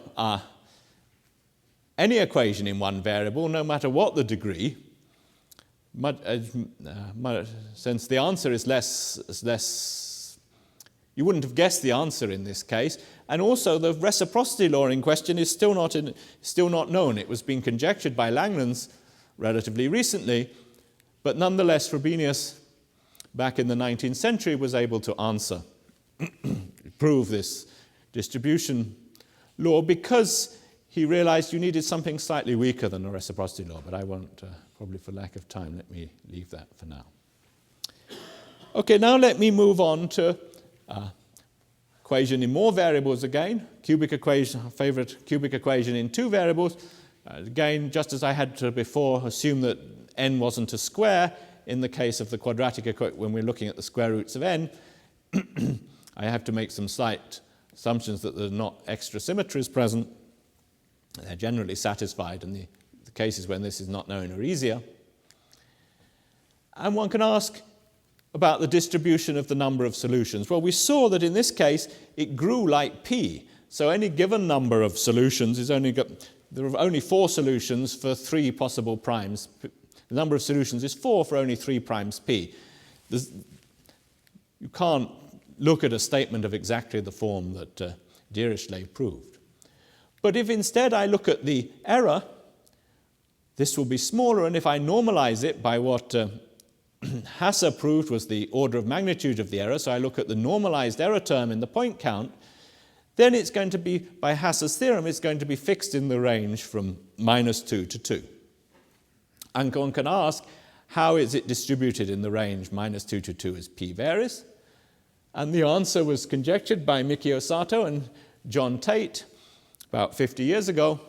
[SPEAKER 2] any equation in one variable, no matter what the degree, since the answer is less, you wouldn't have guessed the answer in this case, and also the reciprocity law in question is still not known. It was being conjectured by Langlands relatively recently, but nonetheless Frobenius back in the 19th century was able to answer, prove this distribution law, because he realized you needed something slightly weaker than a reciprocity law, but I won't, probably for lack of time, let me leave that for now. Okay, now let me move on to equation in more variables again, cubic equation, favorite cubic equation in 2 variables. Again, just as I had to before assume that n wasn't a square, in the case of the quadratic equation, when we're looking at the square roots of n, I have to make some slight assumptions that there are not extra symmetries present. They're generally satisfied, and the cases when this is not known are easier. And one can ask about the distribution of the number of solutions. Well, we saw that in this case it grew like p. So any given number of solutions there are only 4 solutions for 3 possible primes. The number of solutions is 4 for only 3 primes p. you can't look at a statement of exactly the form that Dirichlet proved. But if instead I look at the error, this will be smaller, and if I normalize it by what Hasse proved was the order of magnitude of the error, so I look at the normalized error term in the point count, then it's going to be, by Hasse's theorem, it's going to be fixed in the range from -2 to 2. And one can ask, how is it distributed in the range -2 to 2 as p varies? And the answer was conjectured by Mikio Sato and John Tate about 50 years ago.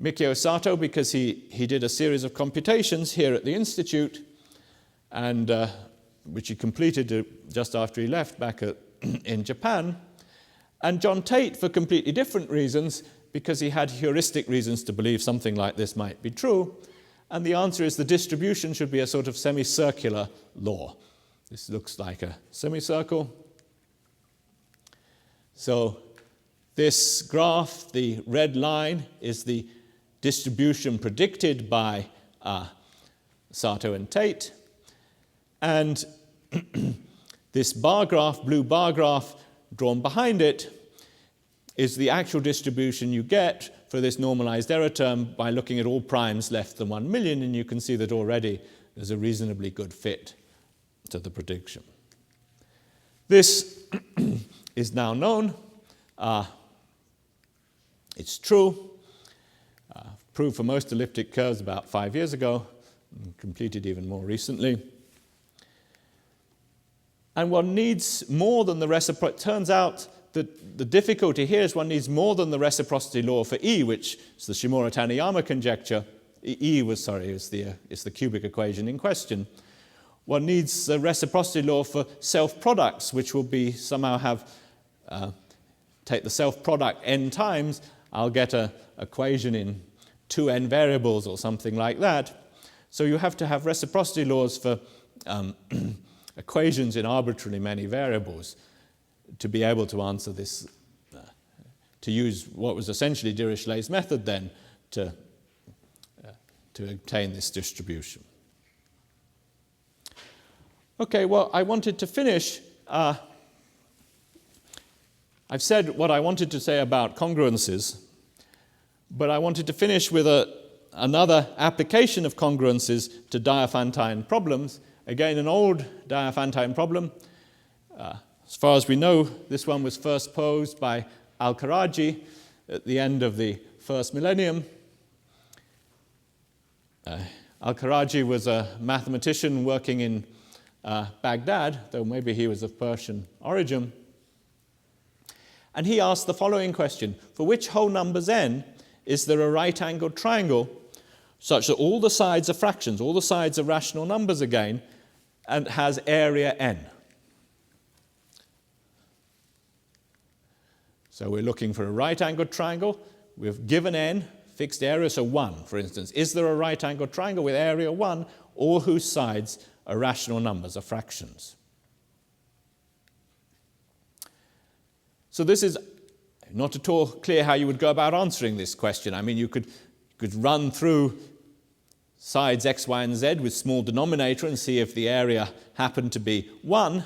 [SPEAKER 2] Mikio Sato, because he did a series of computations here at the Institute, and which he completed just after he left back in Japan. And John Tate, for completely different reasons, because he had heuristic reasons to believe something like this might be true. And the answer is the distribution should be a sort of semicircular law. This looks like a semicircle. So this graph, the red line, is the distribution predicted by Sato and Tate. And this bar graph, blue bar graph, drawn behind it, is the actual distribution you get for this normalized error term by looking at all primes less than 1 million, and you can see that already there's a reasonably good fit to the prediction. This is now known. It's true. Proved for most elliptic curves about 5 years ago, and completed even more recently. And one needs more than the reciprocity. It turns out that the difficulty here is one needs more than the reciprocity law for E, which is the Shimura-Taniyama conjecture. Is the cubic equation in question. One needs the reciprocity law for self-products, which will be somehow have, take the self-product n times, I'll get an equation in 2n variables or something like that. So you have to have reciprocity laws for equations in arbitrarily many variables to be able to answer this, to use what was essentially Dirichlet's method then to obtain this distribution. Okay, well, I wanted to finish. I've said what I wanted to say about congruences, but I wanted to finish with another application of congruences to Diophantine problems. Again, an old Diophantine problem. As far as we know, this one was first posed by Al-Karaji at the end of the first millennium. Al-Karaji was a mathematician working in Baghdad, though maybe he was of Persian origin. And he asked the following question: for which whole numbers n is there a right-angled triangle such that all the sides are fractions, all the sides are rational numbers again, and has area n? So we're looking for a right-angled triangle. We've given n, fixed area, so 1, for instance. Is there a right-angled triangle with area 1, all whose sides are rational numbers, are fractions? So this is not at all clear how you would go about answering this question. I mean, you could run through sides x, y, and z with small denominator and see if the area happened to be 1.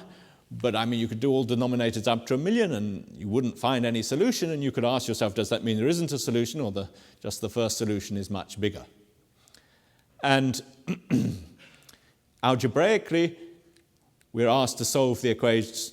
[SPEAKER 2] But I mean, you could do all denominators up to 1 million and you wouldn't find any solution, and you could ask yourself, does that mean there isn't a solution, or just the first solution is much bigger? And algebraically, we're asked to solve the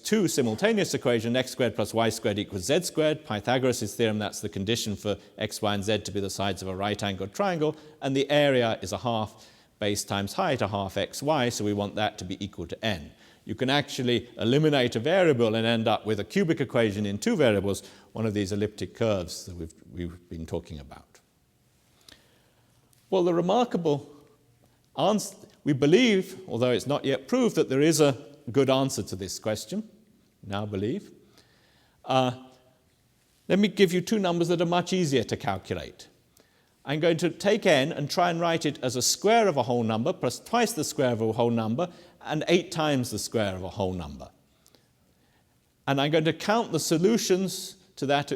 [SPEAKER 2] two simultaneous equations, x squared plus y squared equals z squared. Pythagoras' theorem, that's the condition for x, y, and z to be the sides of a right-angled triangle, and the area is a half base times height, a half xy, so we want that to be equal to n. You can actually eliminate a variable and end up with a cubic equation in 2 variables, one of these elliptic curves that we've been talking about. Well, the remarkable answer, we believe, although it's not yet proved, that there is a good answer to this question, now believe. Let me give you 2 numbers that are much easier to calculate. I'm going to take n and try and write it as a square of a whole number plus twice the square of a whole number and 8 times the square of a whole number. And I'm going to count the solutions to that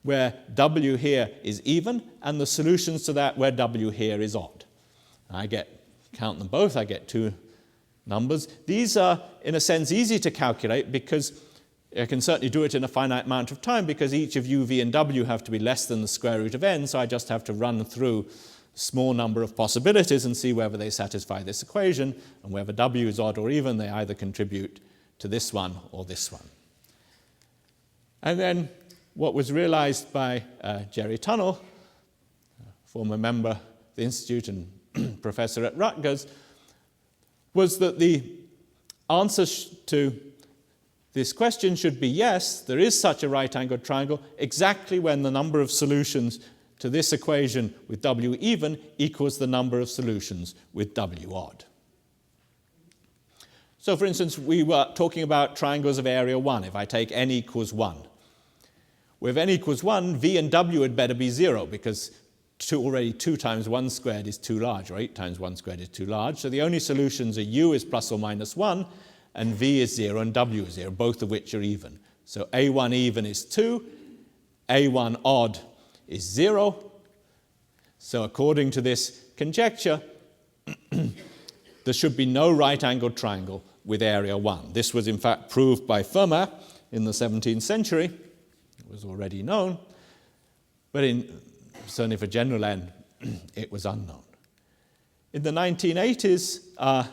[SPEAKER 2] where w here is even, and the solutions to that where w here is odd. I count them both, I get 2 numbers. These are, in a sense, easy to calculate because I can certainly do it in a finite amount of time because each of u, v, and w have to be less than the square root of n, so I just have to run through a small number of possibilities and see whether they satisfy this equation, and whether w is odd or even, they either contribute to this one or this one. And then what was realized by Jerry Tunnell, former member of the Institute and professor at Rutgers, was that the answer to this question should be yes, there is such a right-angled triangle exactly when the number of solutions to this equation with w even equals the number of solutions with w odd. So for instance, we were talking about triangles of area 1. If I take n equals 1. With n equals 1, v and w had better be 0 because already 2 times 1 squared is too large, or 8 times 1 squared is too large. So the only solutions are u is plus or minus 1, and v is 0 and w is 0, both of which are even. So a1 even is 2, a1 odd is 0. So according to this conjecture, there should be no right-angled triangle with area 1. This was in fact proved by Fermat in the 17th century. It was already known, but certainly for general n, it was unknown. In the 1980s,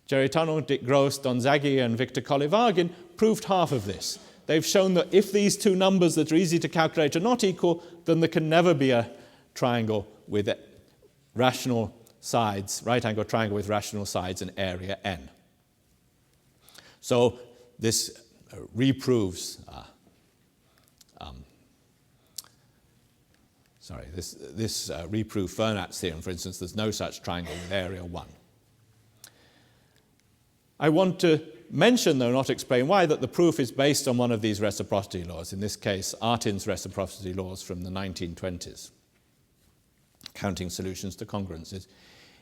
[SPEAKER 2] Jerry Tunnell, Dick Gross, Don Zaghi, and Victor Kolyvagin proved half of this. They've shown that if these two numbers that are easy to calculate are not equal, then there can never be a triangle with rational sides, right-angled triangle with rational sides in area n. So this reproves, this reproves Fermat's theorem. For instance, there's no such triangle with area 1. I want to mention, though not explain why, that the proof is based on one of these reciprocity laws, in this case, Artin's reciprocity laws from the 1920s, counting solutions to congruences.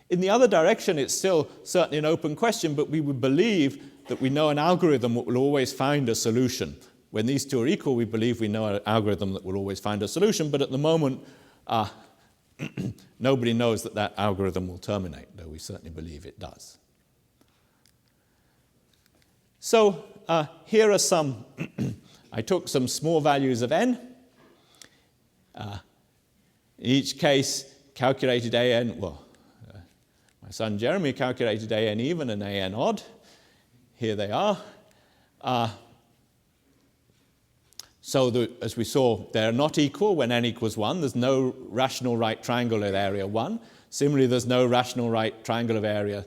[SPEAKER 2] In the other direction, it's still certainly an open question, but we would believe that we know an algorithm that will always find a solution. When these two are equal, we believe we know an algorithm that will always find a solution, but at the moment, nobody knows that that algorithm will terminate, though we certainly believe it does. So here are some, I took some small values of n. In each case, calculated an, my son Jeremy calculated an even and an odd. Here they are. So as we saw, they're not equal when n equals 1. There's no rational right triangle of area 1. Similarly, there's no rational right triangle of area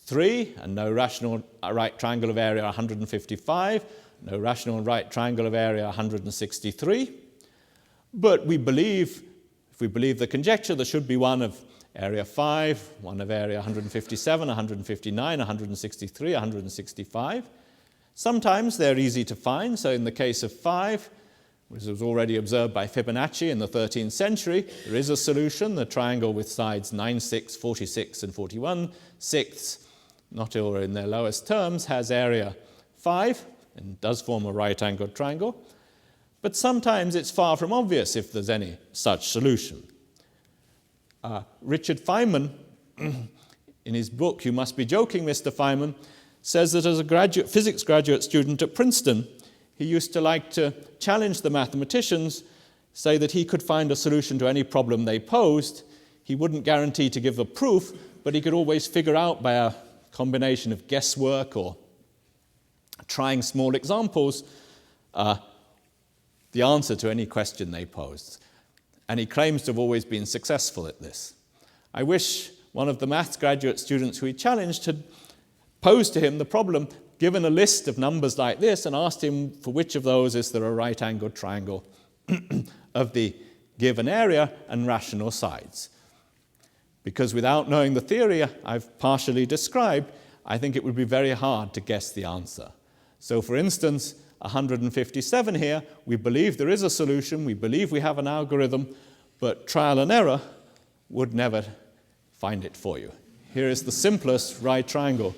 [SPEAKER 2] 3, and no rational right triangle of area 155, no rational right triangle of area 163. But we believe, if we believe the conjecture, there should be one of area 5, one of area 157, 159, 163, 165. Sometimes they're easy to find. So in the case of 5, which was already observed by Fibonacci in the 13th century, there is a solution. The triangle with sides 9, 6, 46, and 41 sixths, not all in their lowest terms, has area 5 and does form a right-angled triangle. But sometimes it's far from obvious if there's any such solution. Richard Feynman, in his book, You Must Be Joking, Mr. Feynman, says that as a physics graduate student at Princeton, he used to like to challenge the mathematicians, say that he could find a solution to any problem they posed. He wouldn't guarantee to give a proof, but he could always figure out by a combination of guesswork or trying small examples the answer to any question they posed. And he claims to have always been successful at this. I wish one of the maths graduate students who he challenged had posed to him the problem, given a list of numbers like this, and asked him for which of those is there a right-angled triangle of the given area and rational sides. Because without knowing the theory I've partially described, I think it would be very hard to guess the answer. So for instance, 157 here, we believe there is a solution, we believe we have an algorithm, but trial and error would never find it for you. Here is the simplest right triangle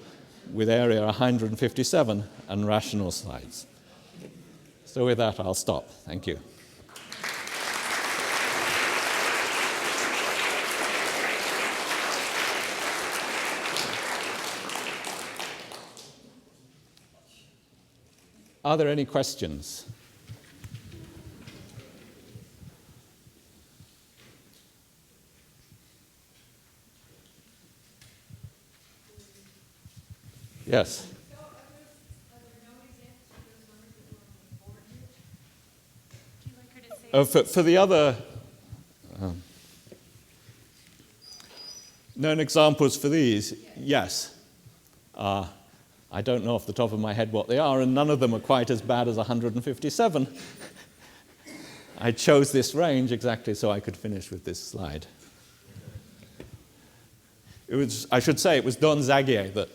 [SPEAKER 2] with area 157 and rational sides. So with that, I'll stop. Thank you. Are there any questions? Yes. For the other, known examples for these, yes. I don't know off the top of my head what they are, and none of them are quite as bad as 157. I chose this range exactly so I could finish with this slide. I should say, it was Don Zagier that,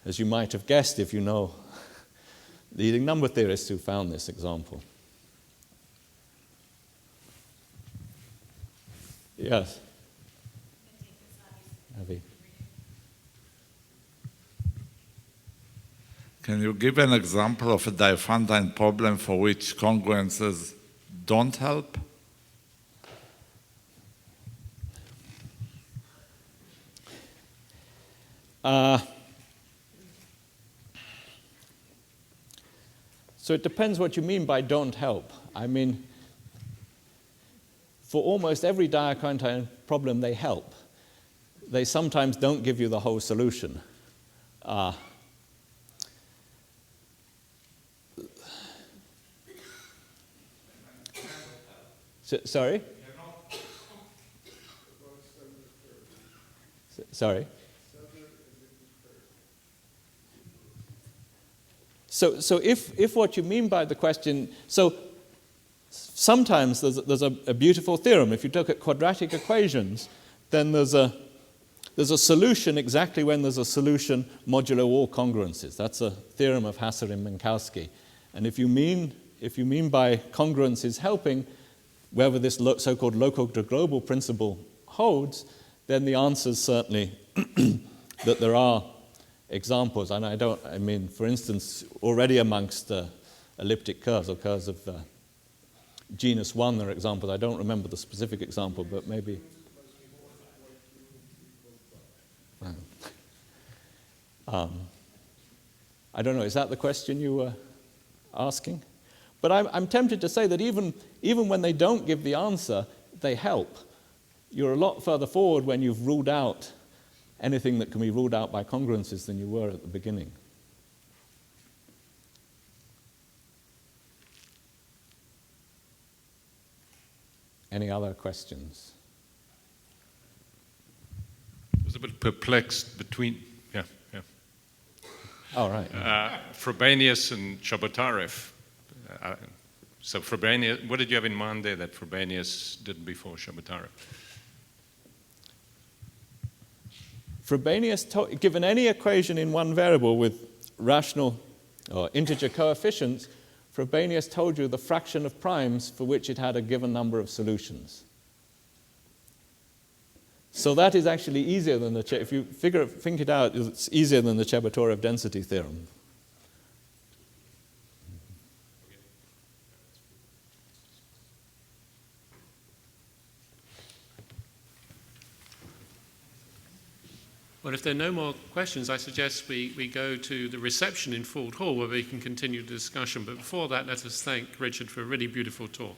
[SPEAKER 2] as you might have guessed if you know leading number theorists, who found this example. Yes. Avi.
[SPEAKER 3] Can you give an example of a Diophantine problem for which congruences don't help?
[SPEAKER 2] So it depends what you mean by don't help. I mean, for almost every Diophantine problem, they help. They sometimes don't give you the whole solution. Sorry? Sorry? So if what you mean by the question, so sometimes there's a beautiful theorem. If you look at quadratic equations, then there's a solution exactly when there's a solution modulo all congruences. That's a theorem of Hasser and Minkowski. And if you mean by congruences helping, whether this so-called local to global principle holds, then the answer is certainly that there are examples. And I mean, for instance, already amongst elliptic curves or curves of genus 1, there are examples. I don't remember the specific example, but maybe. I don't know, is that the question you were asking? But I'm tempted to say that even when they don't give the answer, they help. You're a lot further forward when you've ruled out anything that can be ruled out by congruences than you were at the beginning. Any other questions?
[SPEAKER 4] I was a bit perplexed between,
[SPEAKER 2] Oh, right.
[SPEAKER 4] Frobenius and Chebotarev. So Frobenius, what did you have in mind there that Frobenius did before Chebotarev?
[SPEAKER 2] Frobenius, given any equation in one variable with rational or integer coefficients, Frobenius told you the fraction of primes for which it had a given number of solutions. So that is actually easier than if you think it out, it's easier than the Chebotarev density theorem.
[SPEAKER 1] Well, if there are no more questions, I suggest we go to the reception in Ford Hall where we can continue the discussion. But before that, let us thank Richard for a really beautiful talk.